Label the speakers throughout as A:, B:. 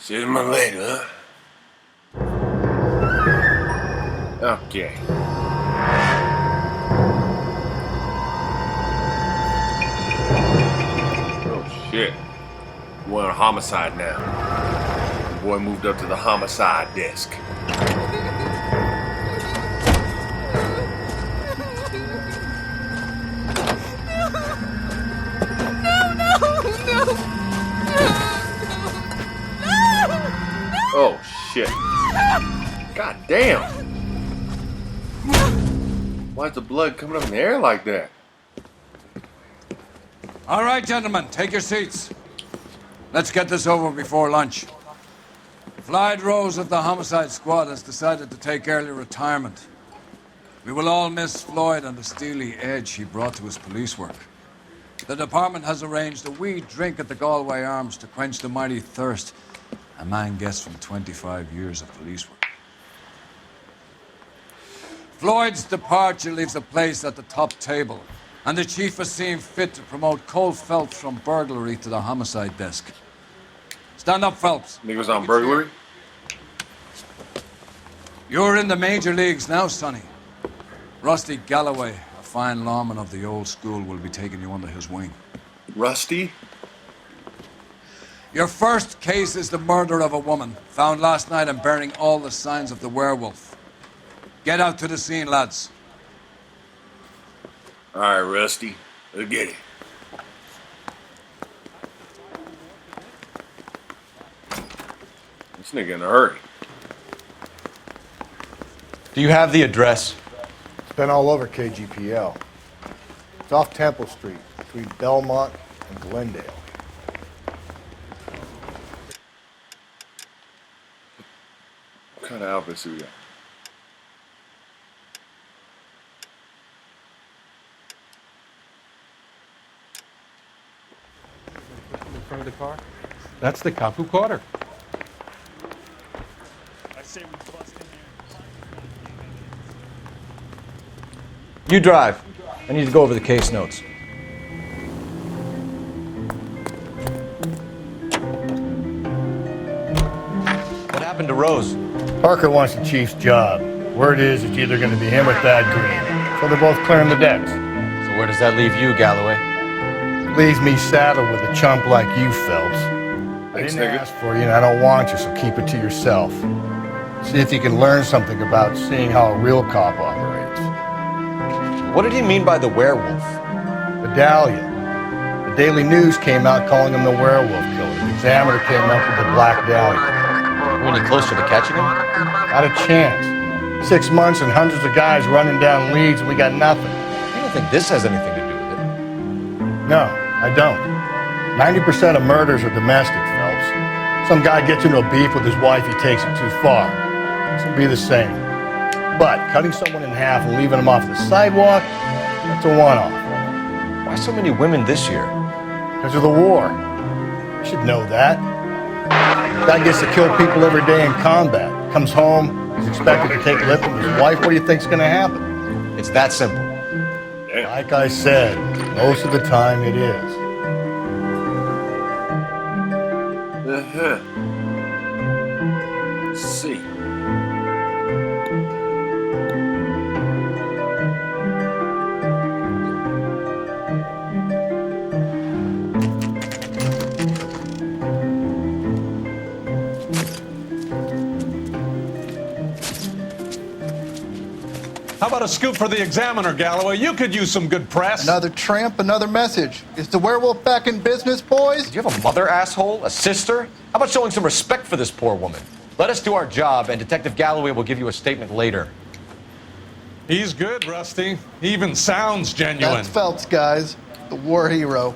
A: See you later, huh? Okay. Oh, shit. We're on homicide now. The boy moved up to the homicide desk. Oh, shit. God damn. Why's the blood coming up in the air like that?
B: All right, gentlemen, take your seats. Let's get this over before lunch. Floyd Rose of the homicide squad has decided to take early retirement. We will all miss Floyd and the steely edge he brought to his police work. The department has arranged a wee drink at the Galway Arms to quench the mighty thirst a man gets from 25 years of police work. Floyd's departure leaves a place at the top table, and the chief has seen fit to promote Cole Phelps from burglary to the homicide desk. Stand up, Phelps.
A: Niggas on burglary?
B: You're in the major leagues now, Sonny. Rusty Galloway, a fine lawman of the old school, will be taking you under his wing.
A: Rusty?
B: Your first case is the murder of a woman, found last night and bearing all the signs of the werewolf. Get out to the scene, lads.
A: All right, Rusty. Let's get it. This nigga in a hurry.
C: Do you have the address?
D: It's been all over KGPL. It's off Temple Street, between Belmont and Glendale.
A: What kind of outfits do we got?
C: In front of the car? That's the cop who caught her.
E: I say we bust in here.
F: You drive. I need to go over the case notes. What happened to Rose?
D: Parker wants the chief's job. Word is it's either going to be him or Thad Green. So they're both clearing the decks.
F: So where does that leave you, Galloway?
D: Leaves me saddled with a chump like you, Phelps. I
A: Thanks,
D: didn't
A: nigga.
D: ask for you, and I don't want you, so keep it to yourself. See if you can learn something about seeing how a real cop operates.
F: What did he mean by the werewolf?
D: Medallion. The Daily News came out calling him the werewolf killer. The Examiner came up with the Black Dahlia.
F: Are we any closer to catching him?
D: Not a chance. 6 months and hundreds of guys running down leads, and we got nothing.
F: You don't think this has anything to do with it?
D: No, I don't. 90% of murders are domestic, Phelps. Some guy gets into a beef with his wife, he takes it too far. This will be the same. But cutting someone in half and leaving them off the sidewalk, that's a one-off.
F: Why so many women this year?
D: Because of the war. You should know that. Guy gets to kill people every day in combat. Comes home, he's expected to take lip from his wife. What do you think's going to happen?
F: It's that simple.
A: Damn.
D: Like I said, most of the time it is.
A: Uh-huh. Let's see.
G: How about a scoop for the Examiner, Galloway? You could use some good press.
H: Another tramp, another message. Is the werewolf back in business, boys?
F: Do you have a mother, asshole? A sister? How about showing some respect for this poor woman? Let us do our job, and Detective Galloway will give you a statement later.
G: He's good, Rusty. He even sounds genuine.
H: That's Phelps, guys. The war hero.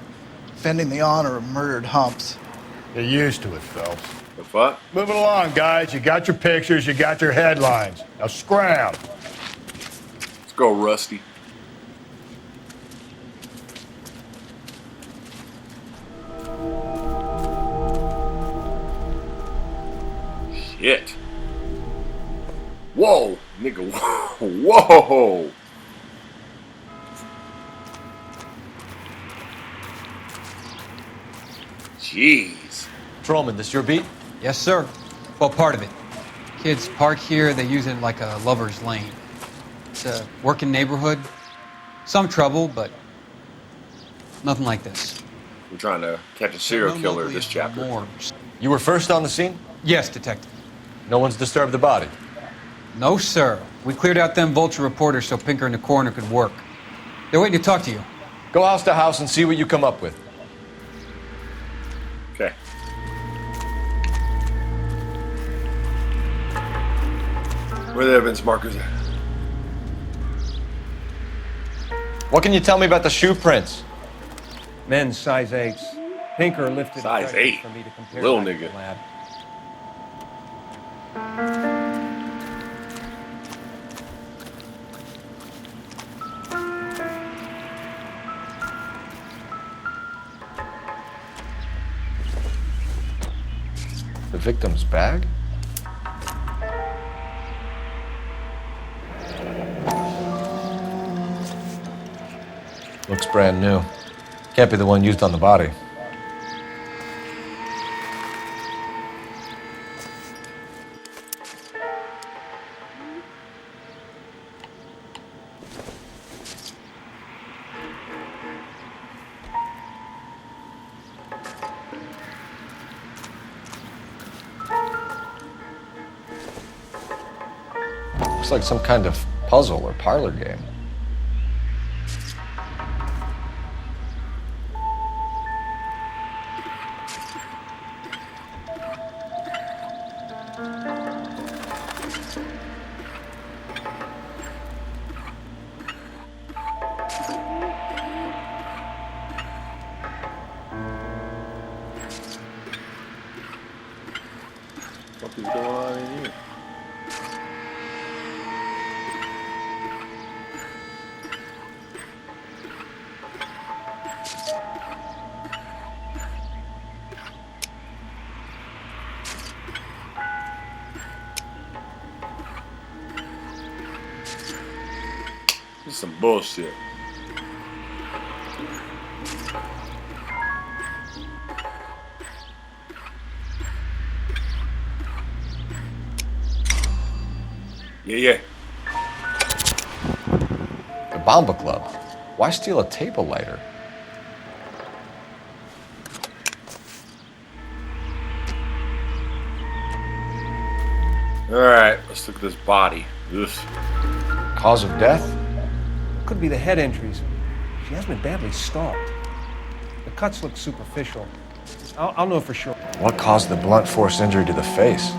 H: Defending the honor of murdered humps.
D: Get used to it, Phelps.
A: The fuck?
D: Moving along, guys. You got your pictures, you got your headlines. Now scram.
A: Let's go, Rusty. Shit. Whoa, nigga. Whoa. Jeez.
F: Trollman, this your beat?
I: Yes, sir. Well, part of it. Kids park here, they use it like a lover's lane. It's a working neighborhood. Some trouble, but nothing like this.
A: We're trying to catch a serial killer this chapter.
I: Morgues.
F: You were first on the scene?
I: Yes, detective.
F: No one's disturbed the body.
I: No, sir. We cleared out them vulture reporters so Pinker and the coroner could work. They're waiting to talk to you.
F: Go house to house and see what you come up with.
A: Okay. Where are the evidence markers at?
F: What can you tell me about the shoe prints?
J: Men's size 8s. Pinker lifted
A: Size
J: pressures
A: 8?
J: for me to compare
A: Little
J: back to
A: nigga.
J: the lab.
F: The victim's bag? Looks brand new. Can't be the one used on the body. Looks like some kind of puzzle or parlor game.
A: What is going on in here? This is some bullshit. Yeah.
F: The Bomba Club. Why steal a table lighter?
A: All right, let's look at this body. Ugh.
F: Cause of death?
J: Could be the head injuries. She has been badly stalked. The cuts look superficial. I'll know for sure.
F: What caused the blunt force injury to the face?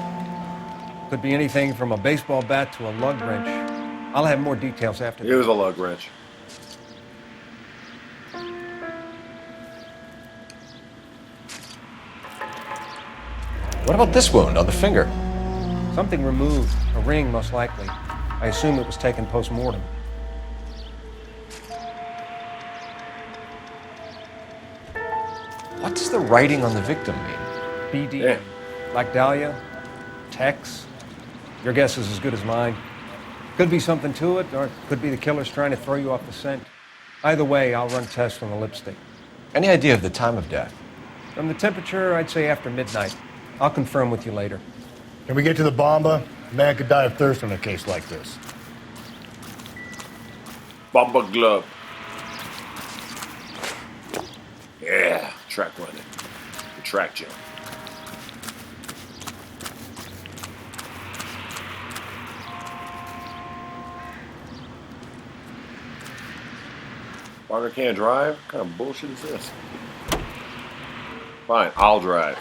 J: Could be anything from a baseball bat to a lug wrench. I'll have more details after
A: It was a lug wrench.
F: What about this wound on the finger?
J: Something removed. A ring, most likely. I assume it was taken post-mortem.
F: What does the writing on the victim mean?
J: BD.
A: Yeah.
J: Like Dahlia? Tex? Your guess is as good as mine. Could be something to it, or it could be the killer's trying to throw you off the scent. Either way, I'll run tests on the lipstick.
F: Any idea of the time of death?
J: From the temperature, I'd say after midnight. I'll confirm with you later.
D: Can we get to the Bomba? A man could die of thirst in a case like this.
A: Bomba glove. Yeah, track running. The track jump. Parker can't drive? What kind of bullshit is this? Fine, I'll drive.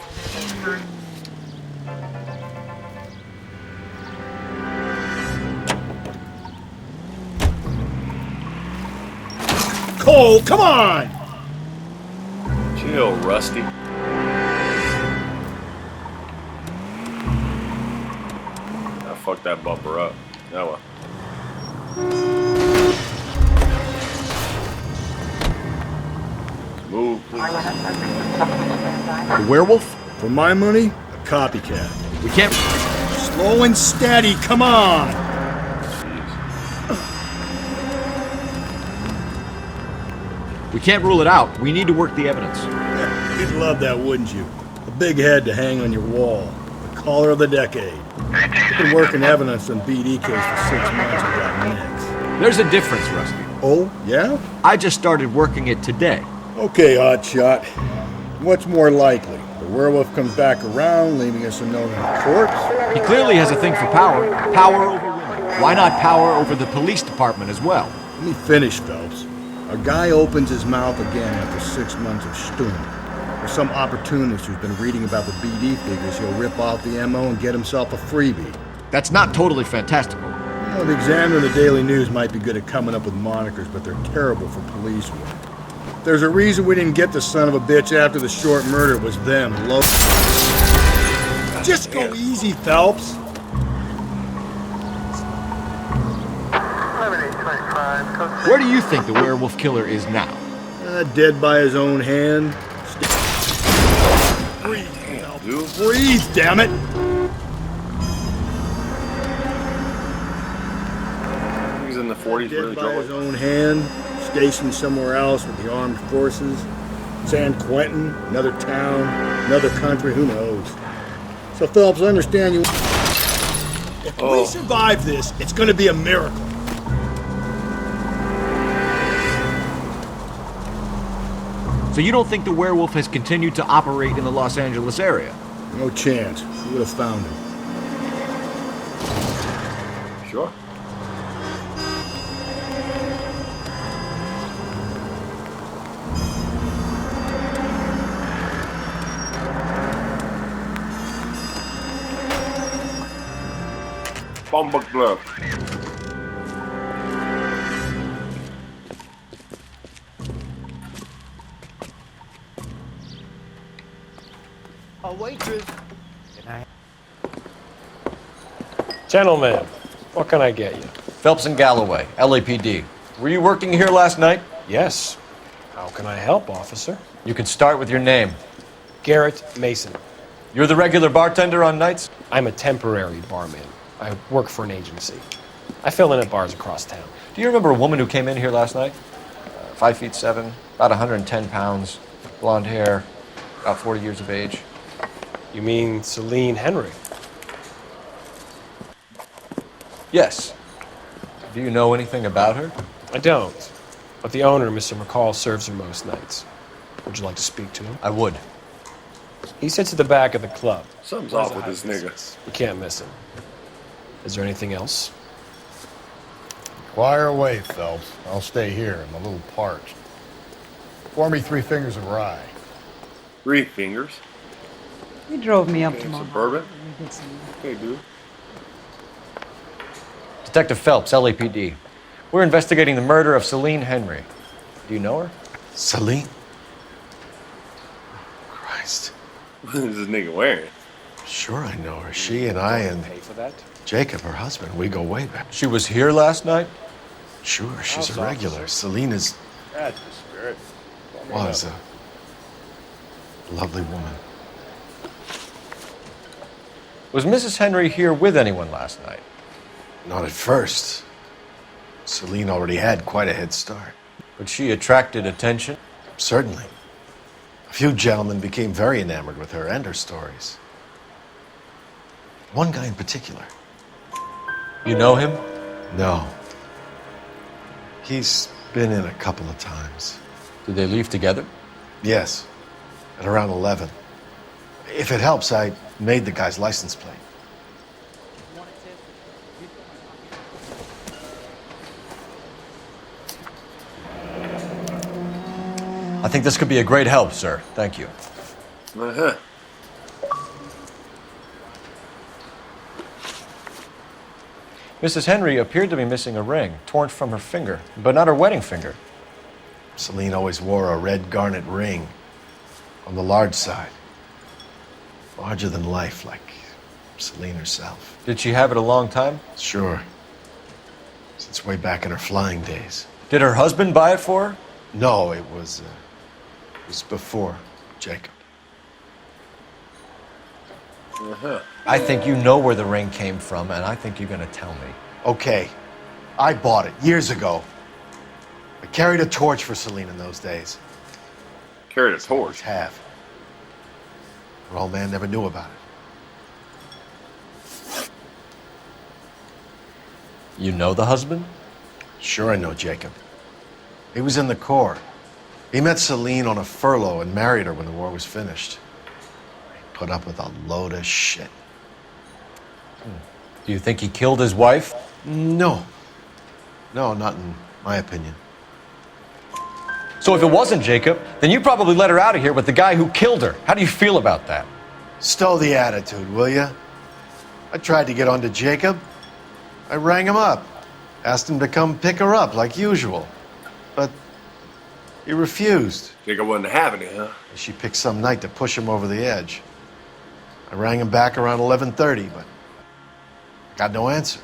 D: Cole, come on!
A: Chill, Rusty. I fucked that bumper up. Now what? Move, please.
D: The werewolf? For my money, a copycat. We can't... Slow and steady, come on!
K: We can't rule it out. We need to work the evidence.
D: You'd love that, wouldn't you? A big head to hang on your wall. Caller of the decade. I've been working evidence on BD case for 6 months without nicks.
K: There's a difference, Rusty.
D: Oh, yeah?
K: I just started working it today.
D: Okay, Oddshot. What's more likely? The werewolf comes back around, leaving us a note on the corpse?
K: He clearly has a thing for power. Power over women. Why not power over the police department as well?
D: Let me finish, Phelps. A guy opens his mouth again after 6 months of stewing. There's some opportunist who's been reading about the BD figures. He'll rip off the MO and get himself a freebie.
K: That's not totally fantastical.
D: You know, the Examiner and the Daily News might be good at coming up with monikers, but they're terrible for police work. There's a reason we didn't get the son of a bitch after the short murder. It was them. Just go easy, Phelps.
K: Where do you think the werewolf killer is now?
D: Dead by his own hand. Breathe, Phelps. Breathe, damn it!
A: He's in the 40s, really,
D: Dead by his own hand. Stationed somewhere else with the armed forces. San Quentin, another town, another country, who knows? So, Phelps, I understand you. If we survive this, it's going to be a miracle.
K: So you don't think the werewolf has continued to operate in the Los Angeles area?
D: No chance. We would have found him.
A: Sure. Bombuk Bluff.
H: A waitress.
J: Gentlemen, what can I get you?
F: Phelps and Galloway, LAPD. Were you working here last night?
J: Yes. How can I help, officer?
F: You can start with your name.
J: Garrett Mason.
F: You're the regular bartender on nights?
J: I'm a temporary barman. I work for an agency. I fill in at bars across town.
F: Do you remember a woman who came in here last night? 5'7", about 110 pounds, blonde hair, about 40 years of age.
J: You mean Celine Henry?
F: Yes. Do you know anything about her?
J: I don't. But the owner, Mr. McCall, serves her most nights. Would you like to speak to him?
F: I would.
J: He sits at the back of the club.
A: Something's off with this nigga.
J: You can't miss him. Is there anything else?
D: Fire away, Phelps. I'll stay here. I'm a little parched. Pour me 3 fingers of rye.
A: 3 fingers.
L: You drove me up
A: Okay,
L: tomorrow.
A: Suburban. Okay, dude.
F: Detective Phelps, LAPD. We're investigating the murder of Celine Henry. Do you know her?
M: Celine? Christ.
A: What is this nigga wearing?
M: Sure I know her. She and I and
J: Pay for that?
M: Jacob, her husband, we go way back.
F: She was here last night?
M: Sure, she's a regular. Celine is...
A: That's the spirit.
M: was a lovely woman.
F: Was Mrs. Henry here with anyone last night?
M: Not at first. Celine already had quite a head start.
F: But she attracted attention?
M: Certainly. A few gentlemen became very enamored with her and her stories. One guy in particular.
F: You know him?
M: No. He's been in a couple of times.
F: Did they leave together?
M: Yes. At around 11. If it helps, I made the guy's license plate.
F: I think this could be a great help, sir. Thank you.
A: Uh-huh.
F: Mrs. Henry appeared to be missing a ring, torn from her finger, but not her wedding finger.
M: Celine always wore a red garnet ring on the large side. Larger than life, like Celine herself.
F: Did she have it a long time?
M: Sure. Since way back in her flying days.
F: Did her husband buy it for her?
M: No, it was before Jacob.
A: Uh-huh.
F: I think you know where the ring came from, and I think you're going to tell me.
M: Okay. I bought it years ago. I carried a torch for Celine in those days.
A: Carried a torch.
M: Her old man never knew about it.
F: You know the husband?
M: Sure, I know Jacob. He was in the Corps. He met Celine on a furlough and married her when the war was finished. He put up with a load of shit.
F: Do you think he killed his wife?
M: No. No, not in my opinion.
F: So if it wasn't Jacob, then you probably let her out of here with the guy who killed her. How do you feel about that?
M: Stow the attitude, will ya? I tried to get onto Jacob. I rang him up. Asked him to come pick her up like usual. But he refused.
A: Jacob wasn't having it, huh?
M: She picked some night to push him over the edge. I rang him back around 11:30, but got no answer.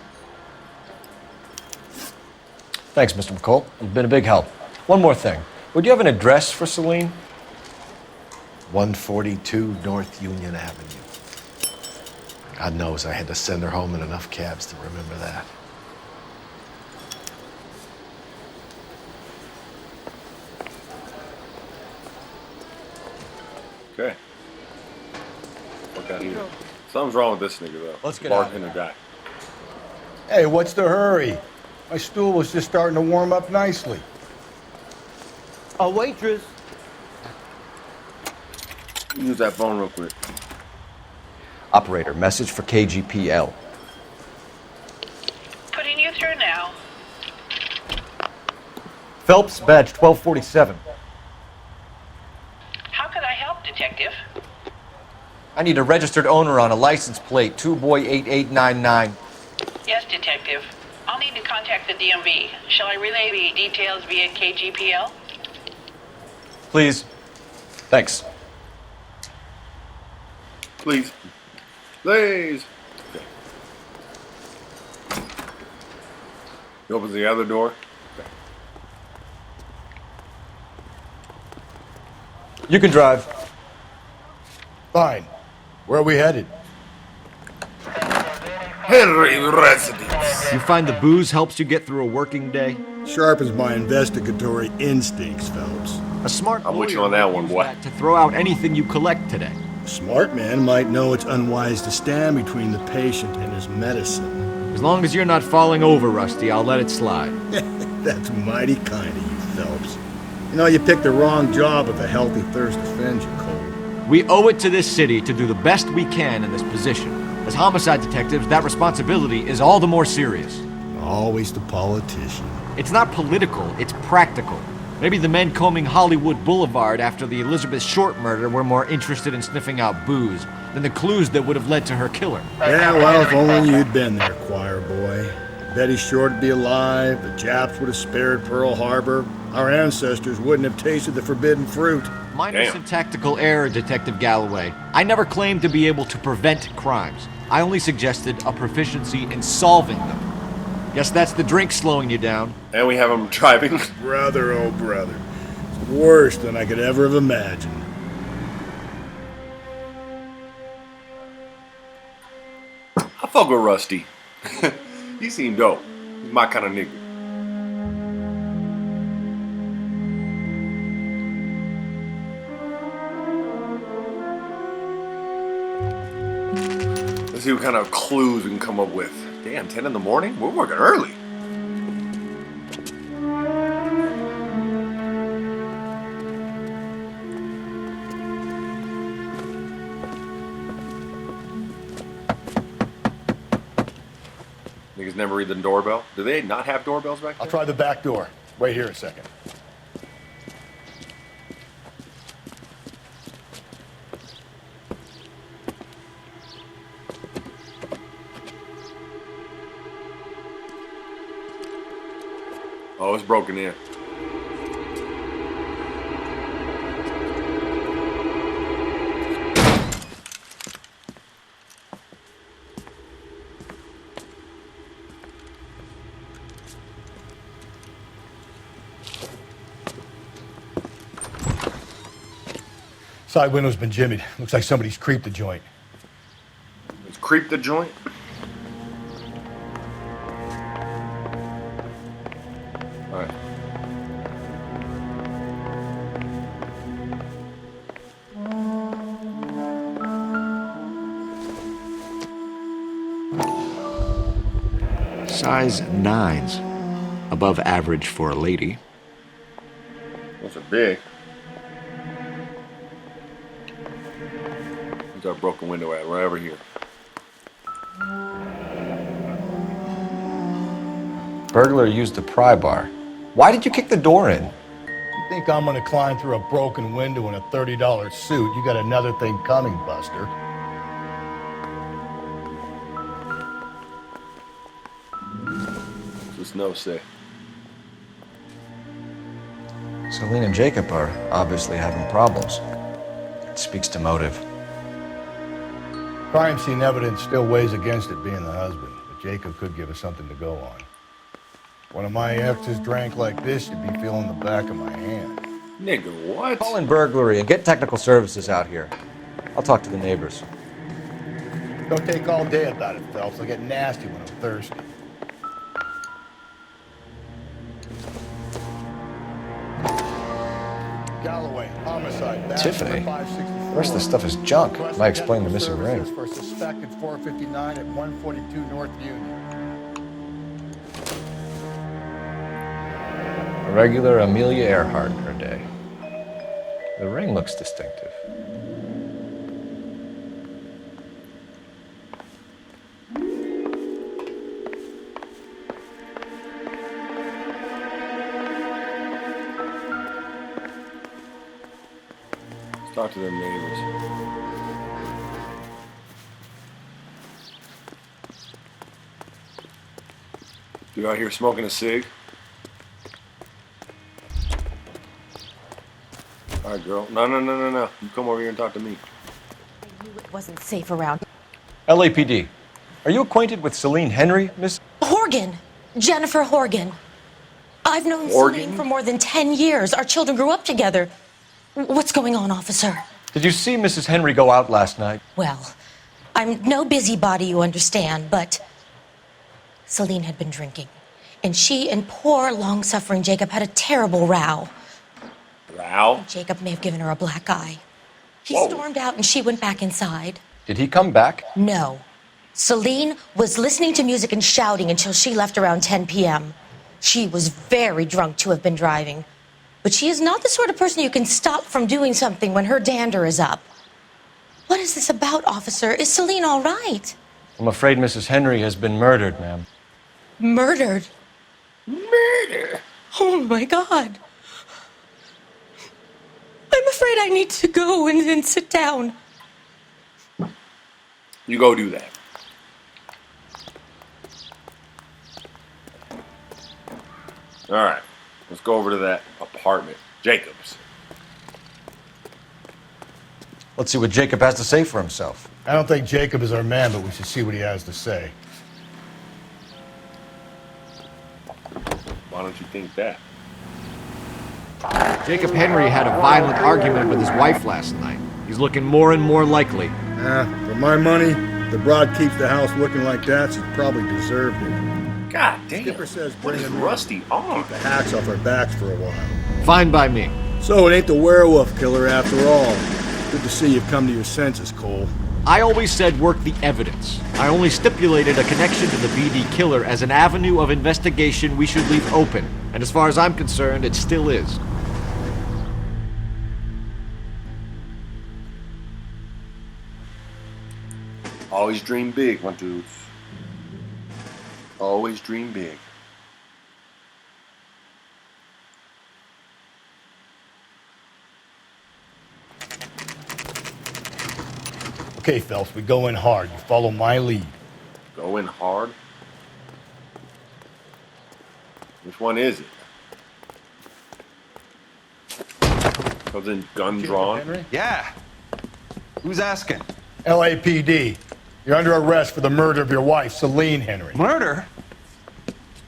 F: Thanks, Mr. McCall. You've been a big help. One more thing. Would you have an address for Celine?
M: 142 North Union Avenue. God knows I had to send her home in enough cabs to remember that.
A: Okay. Fuck out of here. Something's wrong with this nigga, though.
F: Let's get out of
A: Bartender guy.
D: Hey, what's the hurry? My stool was just starting to warm up nicely.
E: A waitress.
A: Use that phone real quick.
F: Operator, message for KGPL.
L: Putting you through now.
F: Phelps, badge 1247.
L: How could I help, Detective?
F: I need a registered owner on a license plate, 2boy8899.
L: Yes, Detective. I'll need to contact the DMV. Shall I relay the details via KGPL?
F: Please. Thanks.
A: Please. Please. Okay. He opens the other door. Okay.
F: You can drive.
D: Fine. Where are we headed?
A: Henry residence.
K: You find the booze helps you get through a working day?
D: Sharpens my investigatory instincts, Phelps.
K: A smart
A: I'm with you
K: lawyer
A: on that
K: will
A: one,
K: use
A: boy.
K: that to throw out anything you collect today.
D: A smart man might know it's unwise to stand between the patient and his medicine.
K: As long as you're not falling over, Rusty, I'll let it slide.
D: That's mighty kind of you, Phelps. You know, you picked the wrong job if a healthy thirst offends you, Cole.
K: We owe it to this city to do the best we can in this position. As homicide detectives, that responsibility is all the more serious.
D: Always the politician.
K: It's not political, it's practical. Maybe the men combing Hollywood Boulevard after the Elizabeth Short murder were more interested in sniffing out booze than the clues that would have led to her killer.
D: Yeah, well, if only you'd been there, choir boy. Betty Short would be alive, the Japs would have spared Pearl Harbor, our ancestors wouldn't have tasted the forbidden fruit.
K: Minor
A: Damn.
K: syntactical error, Detective Galloway. I never claimed to be able to prevent crimes. I only suggested a proficiency in solving them. Guess that's the drink slowing you down.
A: And we have him driving.
D: Brother, oh brother. It's worse than I could ever have imagined.
A: I fuck with Rusty. He seemed dope. He's my kind of nigga. Let's see what kind of clues we can come up with. Damn, 10 in the morning? We're working early. Niggas never read the doorbell? Do they not have doorbells back there?
D: I'll try the back door. Wait here a second.
A: Oh, it's broken in.
D: Side window's been jimmied. Looks like somebody's creeped the joint.
A: Let's creep the joint. All right.
K: Size 9s. Above average for a lady.
A: Those are big. Where's our broken window at? Right over here.
F: Burglar used the pry bar. Why did you kick the door in?
D: You think I'm gonna climb through a broken window in a $30 suit? You got another thing coming, Buster.
A: Just no say.
F: Celine and Jacob are obviously having problems. It speaks to motive.
D: Crime scene evidence still weighs against it being the husband, but Jacob could give us something to go on. One of my exes drank like this, you'd be feeling the back of my hand.
A: Nigga, what?
F: Call in burglary and get technical services out here. I'll talk to the neighbors.
D: Don't take all day about it, Phelps. I'll get nasty when I'm thirsty. Galloway, homicide.
F: Tiffany?
D: 564.
F: The rest of the stuff is junk. Might explain the missing ring.
D: For suspected 459 at 142 North Union.
F: A regular Amelia Earhart in her day. The ring looks distinctive.
A: Let's talk to them neighbors. You out here smoking a cig? All right, girl. No. You come over here and talk to me.
N: I knew it wasn't safe around.
F: LAPD. Are you acquainted with Celine Henry, Miss?
N: Horgan. Jennifer Horgan. I've known Celine for more than 10 years. Our children grew up together. What's going on, officer?
F: Did you see Mrs. Henry go out last night?
N: Well, I'm no busybody, you understand, but Celine had been drinking. And she and poor, long-suffering Jacob had a terrible row.
A: Row?
N: Jacob may have given her a black eye. He
F: Whoa.
N: stormed out and she went back inside.
F: Did he come back?
N: No. Celine was listening to music and shouting until she left around 10 p.m. She was very drunk to have been driving. But she is not the sort of person you can stop from doing something when her dander is up. What is this about, officer? Is Celine all right?
F: I'm afraid Mrs. Henry has been murdered, ma'am.
N: Murdered?
A: Murder?
N: Oh, my God. I'm afraid I need to go and sit down.
A: You go do that. All right. Let's go over to that apartment. Jacob's.
F: Let's see what Jacob has to say for himself.
D: I don't think Jacob is our man, but we should see what he has to say.
A: Why don't you think that?
K: Jacob Henry had a violent argument with his wife last night. He's looking more and more likely.
D: For my money, if the broad keeps the house looking like that, she's probably deserved it.
A: God damn.
D: Skipper says
A: What
D: bring
A: is
D: him in.
A: Rusty on?
D: Keep the hacks off our backs for a while.
K: Fine by me.
D: So it ain't the werewolf killer after all. Good to see you've come to your senses, Cole.
K: I always said work the evidence. I only stipulated a connection to the BD killer as an avenue of investigation we should leave open. And as far as I'm concerned, it still is.
A: Always dream big, my dudes. Always dream big.
D: Okay, Phelps, we go in hard. You follow my lead.
A: Go in hard? Which one is it? Comes in gun drawn?
O: Yeah. Who's asking?
D: LAPD. You're under arrest for the murder of your wife, Celine Henry.
O: Murder?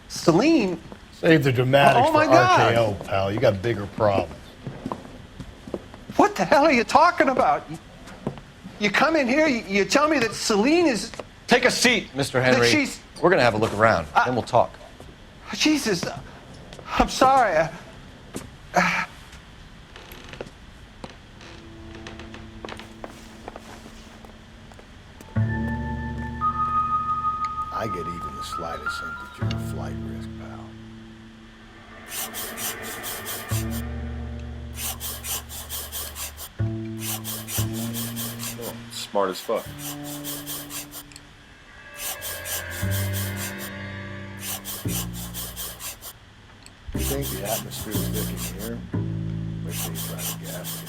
O: Celine?
D: Save the dramatics
O: Oh, my
D: for
O: God.
D: RKO, pal. You got bigger problems.
O: What the hell are you talking about? You come in here, you tell me that Celine is...
F: Take a seat, Mr. Henry.
O: she's-
F: We're gonna have a look around, then we'll talk.
O: Jesus, I'm sorry.
D: I get even the slightest hint that you're a flight risk, pal.
A: Oh, smart as fuck.
D: You think the atmosphere is thick in here? Wait till you try to gas it.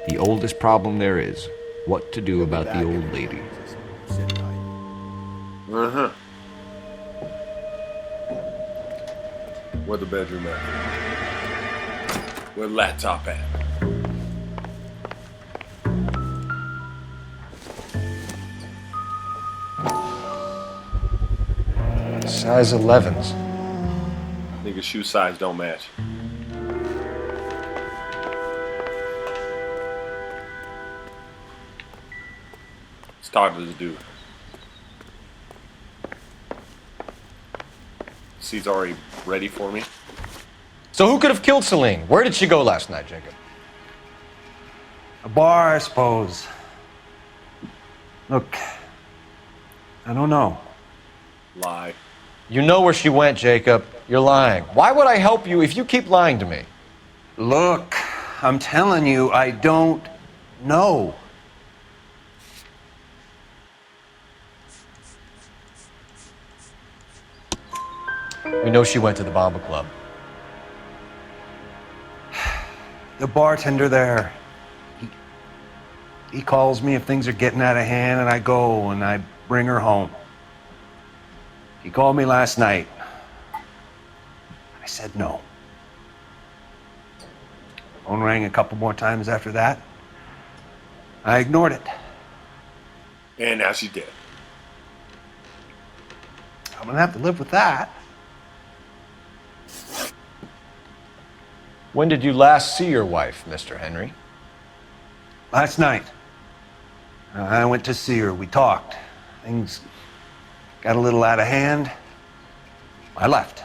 K: The oldest problem there is, what to do about the old lady.
A: Uh-huh. Where the bedroom at? Where the laptop at?
F: Size 11s.
A: Nigga, shoe size don't match. Let's talk to this dude. Seat's already ready for me.
F: So who could have killed Celine? Where did she go last night, Jacob?
J: A bar, I suppose. Look, I don't know.
A: Lie.
F: You know where she went, Jacob. You're lying. Why would I help you if you keep lying to me?
J: Look, I'm telling you, I don't know.
F: We know she went to the Bomba Club.
J: The bartender there, he calls me if things are getting out of hand, and I go and I bring her home. He called me last night. I said no. Phone rang a couple more times after that. I ignored it.
A: And now she's dead.
J: I'm gonna have to live with that.
F: When did you last see your wife, Mr. Henry?
J: Last night. I went to see her. We talked. Things got a little out of hand. I left.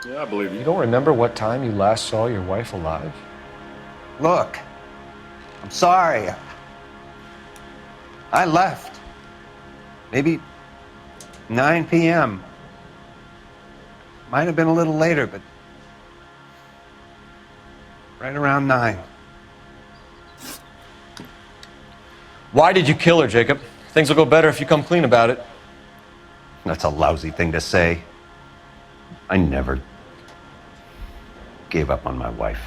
A: Yeah, I believe you.
F: You don't remember what time you last saw your wife alive?
J: Look, I'm sorry. I left. Maybe 9 p.m. Might have been a little later, but right around 9.
F: Why did you kill her, Jacob? Things will go better if you come clean about it.
J: That's a lousy thing to say. I never gave up on my wife.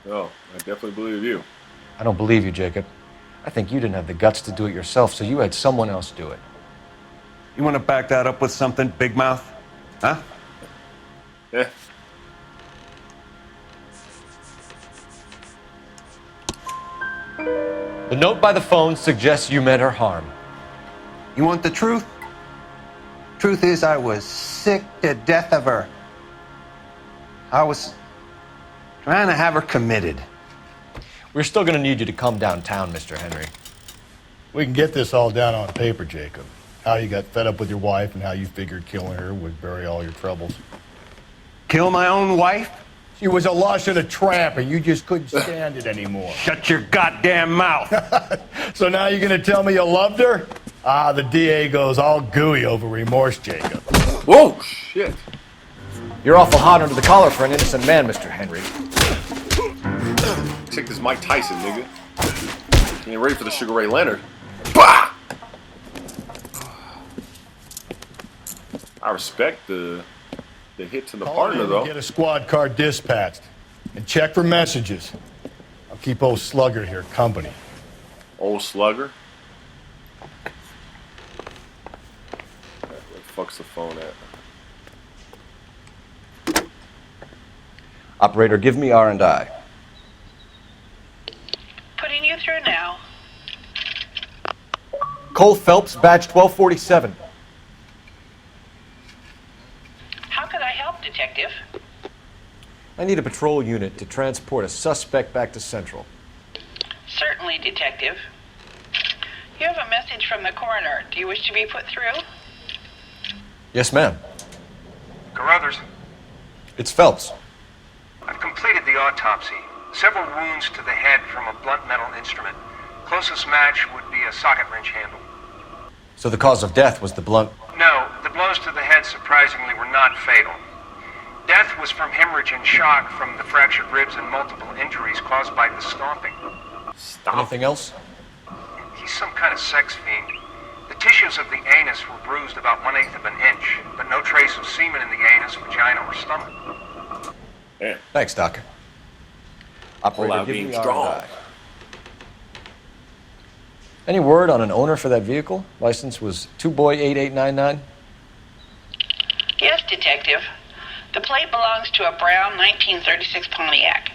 A: Oh, I definitely believe you.
F: I don't believe you, Jacob. I think you didn't have the guts to do it yourself, so you had someone else do it.
J: You want to back that up with something, big mouth? Huh?
A: Yeah.
F: The note by the phone suggests you meant her harm.
J: You want the truth? Truth is, I was sick to death of her. I was trying to have her committed.
F: We're still going to need you to come downtown, Mr. Henry.
D: We can get this all down on paper, Jacob. How you got fed up with your wife and how you figured killing her would bury all your troubles.
J: Kill my own wife?
D: She was a lush and a tramp, and you just couldn't stand it anymore.
J: Shut your goddamn mouth.
D: So now you're going to tell me you loved her? Ah, the DA goes all gooey over remorse, Jacob.
A: Whoa, shit.
F: You're awful hot under the collar for an innocent man, Mr. Henry.
A: Check this Mike Tyson, nigga. You ain't ready for the Sugar Ray Leonard. Bah! I respect the hit to the partner, though.
D: Get a squad car dispatched and check for messages. I'll keep old Slugger here company.
A: Old Slugger? Where the fuck's the phone at?
F: Operator, give me R&I.
L: Putting you through now.
F: Cole Phelps, badge 1247.
L: How could I help, Detective?
F: I need a patrol unit to transport a suspect back to Central.
L: Certainly, Detective. You have a message from the coroner. Do you wish to be put through?
F: Yes, ma'am.
P: Carruthers,
F: It's Phelps.
P: I've completed the autopsy. Several wounds to the head from a blunt metal instrument. Closest match would be a socket wrench handle.
F: So the cause of death was the blunt...
P: No, the blows to the head surprisingly were not fatal. Death was from hemorrhage and shock from the fractured ribs and multiple injuries caused by the stomping.
F: Anything else?
P: He's some kind of sex fiend. The tissues of the anus were bruised about 1/8 of an inch, but no trace of semen in the anus, vagina, or stomach.
A: Yeah.
F: Thanks, Doc.
A: All out
F: give
A: being
F: me
A: strong.
F: RI. Any word on an owner for that vehicle? License was 2boy8899.
L: Yes, Detective. The plate belongs to a brown 1936 Pontiac.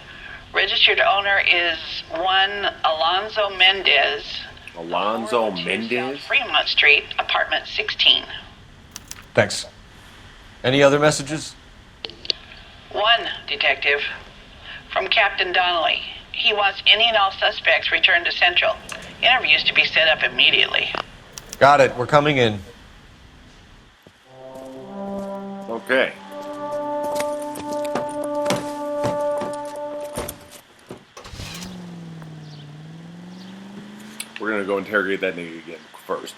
L: Registered owner is one Alonzo Mendez.
A: Alonzo
L: 402
A: Mendez?
L: South Fremont Street, apartment 16.
F: Thanks. Any other messages?
L: One, Detective. From Captain Donnelly. He wants any and all suspects returned to Central. Interviews to be set up immediately.
F: Got it. We're coming in.
A: Okay. We're gonna go interrogate that nigga again first.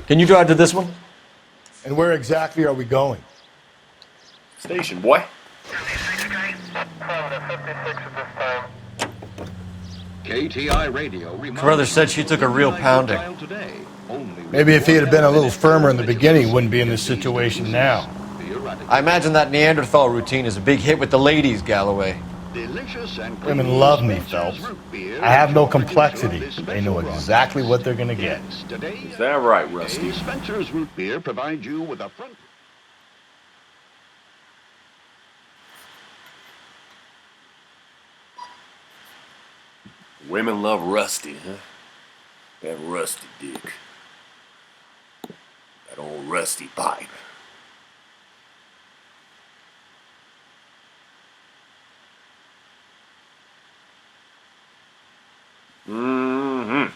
F: Can you drive to this one?
D: And where exactly are we going?
A: Station, boy.
Q: KTI radio.
F: Carruthers said she took a real pounding.
D: Maybe if he had been a little firmer in the beginning, he wouldn't be in this situation now.
F: I imagine that Neanderthal routine is a big hit with the ladies, Galloway.
D: Women love me, Phelps. I have no complexity. They know exactly what they're gonna get.
A: Is that right, Rusty?
Q: Spencer's root beer provides you with a front.
A: Women love Rusty, huh? That Rusty dick. That old Rusty pipe. Mm-hmm.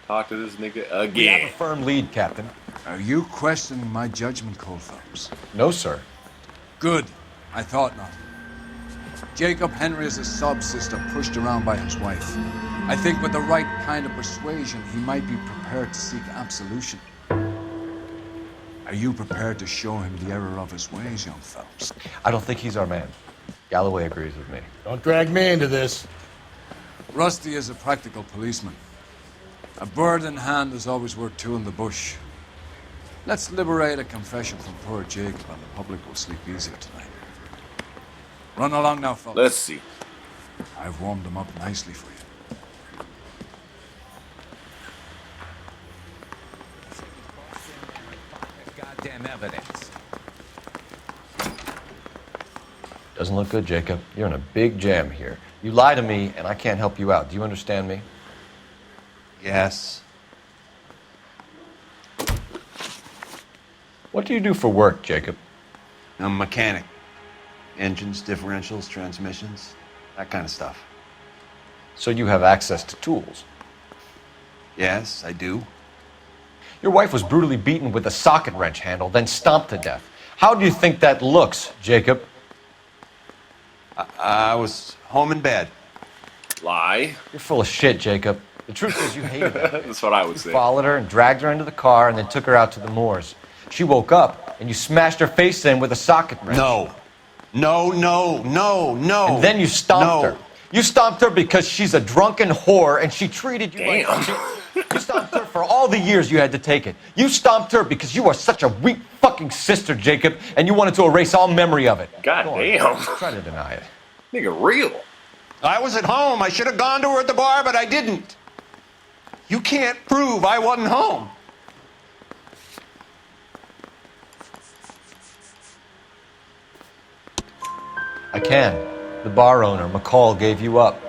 A: Talk to this nigga
F: We have
A: again.
F: a firm lead, Captain.
B: Are you questioning my judgment, Cole Phelps?
F: No, sir.
B: Good. I thought not. Jacob Henry is a sub-sister pushed around by his wife. I think with the right kind of persuasion, he might be prepared to seek absolution. Are you prepared to show him the error of his ways, young Phelps?
F: I don't think he's our man. Galloway agrees with me.
D: Don't drag me into this.
B: Rusty is a practical policeman. A bird in hand is always worth two in the bush. Let's liberate a confession from poor Jacob, and the public will sleep easier tonight. Run along now, fellas.
A: Let's see.
B: I've warmed them up nicely for you.
K: Goddamn evidence.
F: Doesn't look good, Jacob. You're in a big jam here. You lie to me, and I can't help you out. Do you understand me?
C: Yes.
F: What do you do for work, Jacob?
C: I'm a mechanic. Engines, differentials, transmissions, that kind of stuff.
F: So you have access to tools?
C: Yes, I do.
F: Your wife was brutally beaten with a socket wrench handle, then stomped to death. How do you think that looks, Jacob?
C: I was home in bed.
A: Lie.
F: You're full of shit, Jacob. The truth is you hated her.
A: That's what I would
F: You
A: say.
F: followed her and dragged her into the car and then took her out to the moors. She woke up and you smashed her face in with a socket wrench.
C: No. No.
F: And then you stomped her. You stomped her because she's a drunken whore and she treated you like shit. You stomped her for all the years you had to take it. You stomped her because you are such a weak fucking sister, Jacob, and you wanted to erase all memory of it.
A: God
F: Go on.
A: damn.
F: Try to deny it.
A: Nigga, real.
O: I was at home. I should have gone to her at the bar, but I didn't. You can't prove I wasn't home.
F: I can. The bar owner, McCall, gave you up.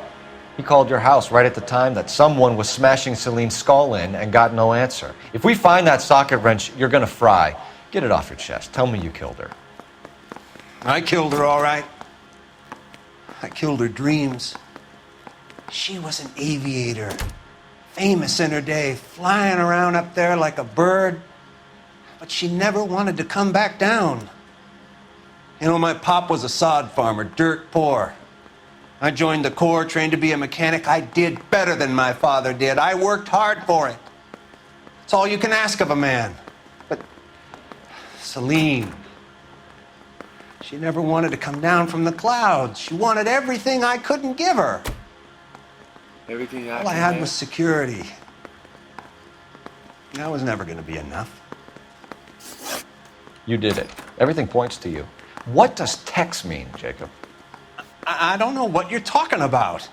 F: He called your house right at the time that someone was smashing Celine's skull in and got no answer. If we find that socket wrench, you're gonna fry. Get it off your chest. Tell me you killed her.
O: I killed her, all right. I killed her dreams. She was an aviator, famous in her day, flying around up there like a bird. But she never wanted to come back down. You know, my pop was a sod farmer, dirt poor. I joined the Corps, trained to be a mechanic. I did better than my father did. I worked hard for it. It's all you can ask of a man. But Celine, she never wanted to come down from the clouds. She wanted everything I couldn't give her.
A: Everything
O: All I had was security. That was never going to be enough.
F: You did it. Everything points to you. What does Tex mean, Jacob?
O: I don't know what you're talking about.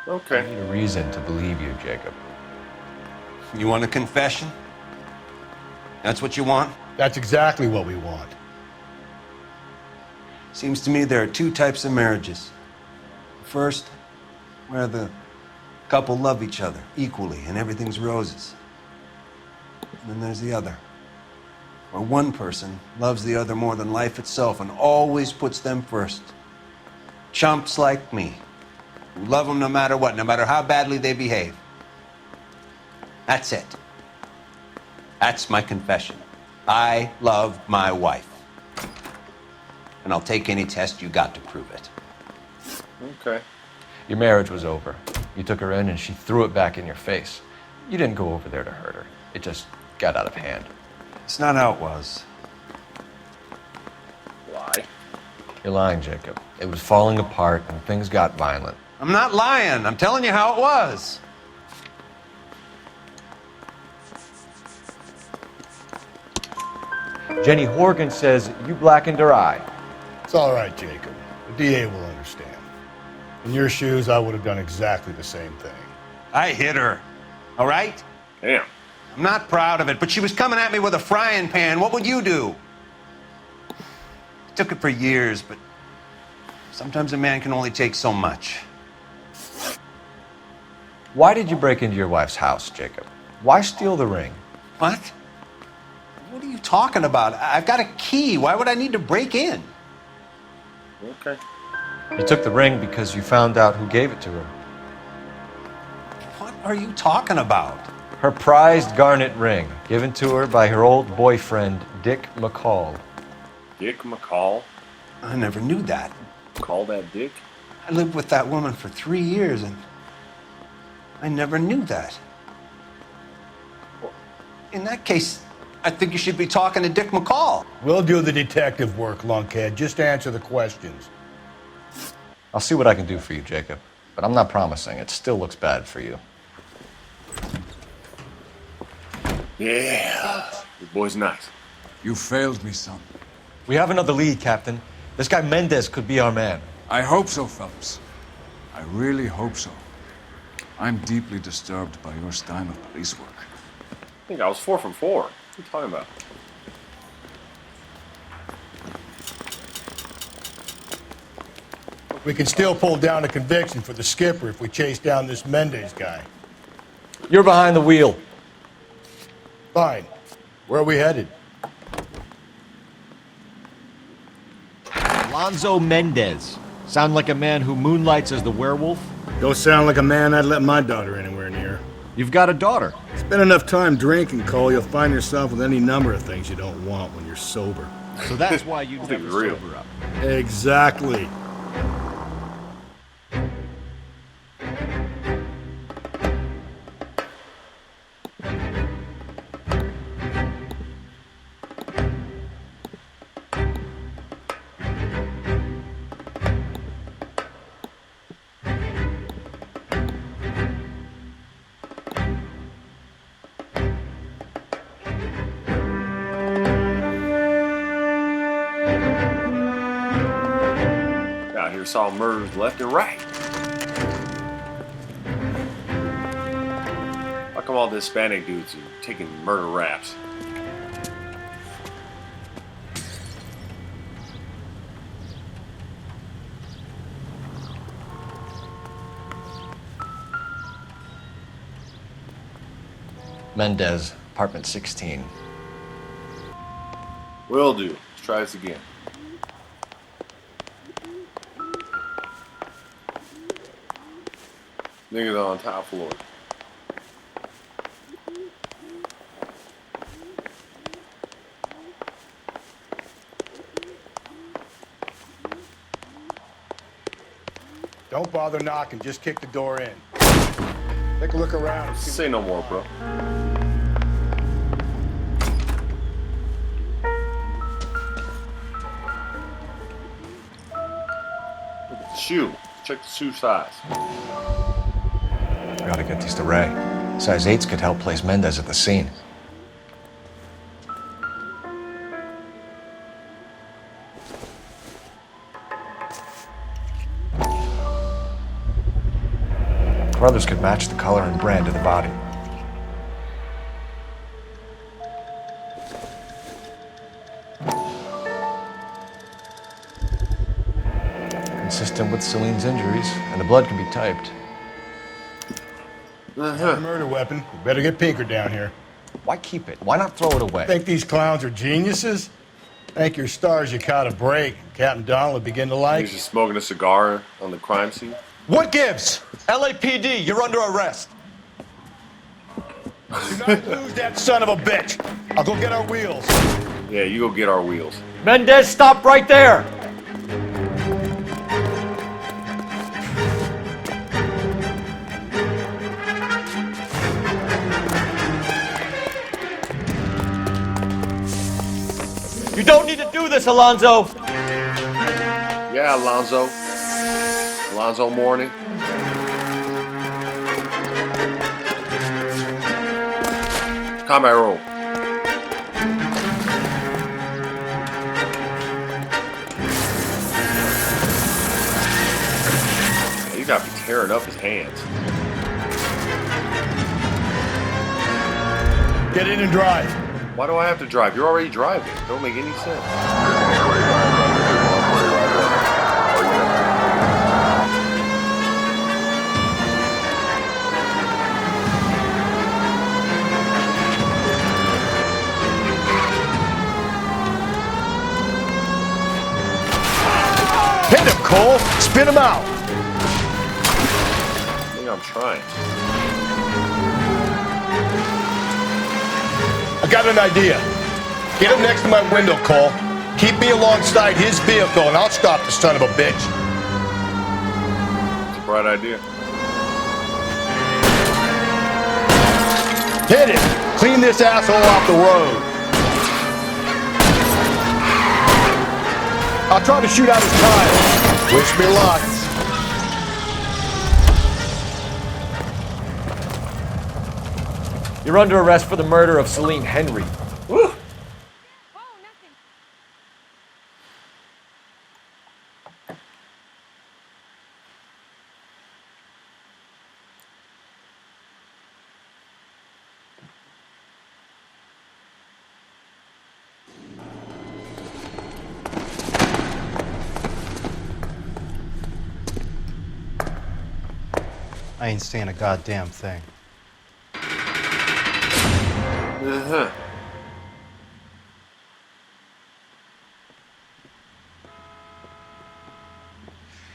A: Okay.
F: I need a reason to believe you, Jacob.
O: You want a confession? That's what you want?
D: That's exactly what we want.
O: Seems to me there are two types of marriages. First, where the couple love each other equally and everything's roses. And then there's the other, where one person loves the other more than life itself and always puts them first. Chumps like me, who love them no matter what, no matter how badly they behave. That's it. That's my confession. I love my wife. And I'll take any test you got to prove it.
A: Okay.
F: Your marriage was over. You took her in and she threw it back in your face. You didn't go over there to hurt her. It just got out of hand.
O: It's not how it was.
A: Lie.
F: You're lying, Jacob. It was falling apart and things got violent.
O: I'm not lying. I'm telling you how it was.
F: Jenny Horgan says you blackened her eye.
D: It's all right, Jacob. The DA will understand. In your shoes, I would have done exactly the same thing.
O: I hit her. All right?
A: Damn.
O: I'm not proud of it, but she was coming at me with a frying pan. What would you do? It took it for years, but sometimes a man can only take so much.
F: Why did you break into your wife's house, Jacob? Why steal the ring?
O: What? What are you talking about? I've got a key. Why would I need to break in?
A: Okay.
F: You took the ring because you found out who gave it to her.
O: What are you talking about?
F: Her prized garnet ring, given to her by her old boyfriend, Dick McCall.
A: Dick McCall?
O: I never knew that.
A: Call that Dick?
O: I lived with that woman for 3 years, and I never knew that. In that case, I think you should be talking to Dick McCall.
D: We'll do the detective work, lunkhead. Just answer the questions.
F: I'll see what I can do for you, Jacob. But I'm not promising. It still looks bad for you.
A: Yeah. Your boy's nice.
B: You failed me, son.
F: We have another lead, Captain. This guy Mendez could be our man.
B: I hope so, Phelps. I really hope so. I'm deeply disturbed by your style of police work.
A: I think I was 4 from 4. What are you talking about?
D: We can still pull down a conviction for the skipper if we chase down this Mendez guy.
F: You're behind the wheel.
D: Fine. Where are we headed?
K: Alonzo Mendez. Sound like a man who moonlights as the werewolf?
D: Don't sound like a man I'd let my daughter anywhere near.
K: You've got a daughter.
D: Spend enough time drinking, Cole, you'll find yourself with any number of things you don't want when you're sober.
K: So that's why you never
A: real.
K: sober up.
D: Exactly.
A: Out here saw murders left and right. How come all the Hispanic dudes are taking murder raps?
F: Mendez, apartment 16.
A: Will do. Let's try this again. Niggas on top floor.
D: Don't bother knocking, just kick the door in. Take a look around. And see
A: Say no more, bro. Look at the shoe. Check the shoe size.
C: I gotta get these to Ray. Size 8s could help place Mendez at the scene. Brothers could match the color and brand of the body. Consistent with Celine's injuries, and the blood can be typed.
D: a murder weapon. We better get Pinker down here.
C: Why keep it? Why not throw it away?
D: Think these clowns are geniuses? Thank your stars you caught a break. Captain Donald will begin to like.
A: He's just smoking a cigar on the crime scene.
F: What gives? LAPD, you're under arrest.
D: Do not lose that son of a bitch. I'll go get our wheels.
A: Yeah, you go get our wheels.
F: Mendez, stop right there. You don't need to do this, Alonzo.
A: Yeah, Alonzo. Alonzo Mourning. Combat roll. You gotta be tearing up his hands.
D: Get in and drive.
A: Why do I have to drive? You're already driving. Don't make any sense.
D: Hit him, Cole. Spin him out.
A: I think I'm trying.
D: I got an idea. Get him next to my window, Cole. Keep me alongside his vehicle, and I'll stop the son of a bitch.
A: It's a bright idea.
D: Hit him. Clean this asshole off the road. I'll try to shoot out his tires. Wish me luck.
F: You're under arrest for the murder of Celine Henry. Woo.
E: I ain't saying a goddamn thing.
A: Uh-huh.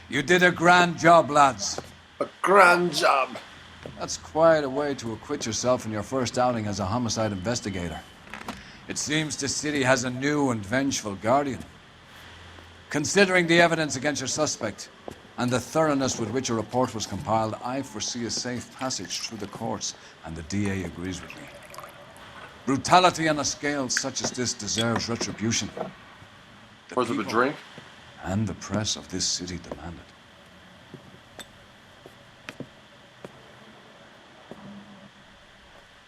B: You did a grand job, lads.
A: A grand job.
B: That's quite a way to acquit yourself in your first outing as a homicide investigator. It seems the city has a new and vengeful guardian. Considering the evidence against your suspect and the thoroughness with which a report was compiled, I foresee a safe passage through the courts, and the DA agrees with me. Brutality on a scale such as this deserves retribution.
A: Worth of a drink?
B: And the press of this city demand it.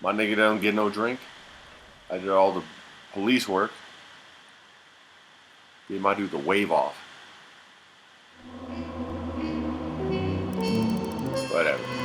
A: My nigga don't get no drink. I did all the police work. Gave my dude the wave off. Whatever.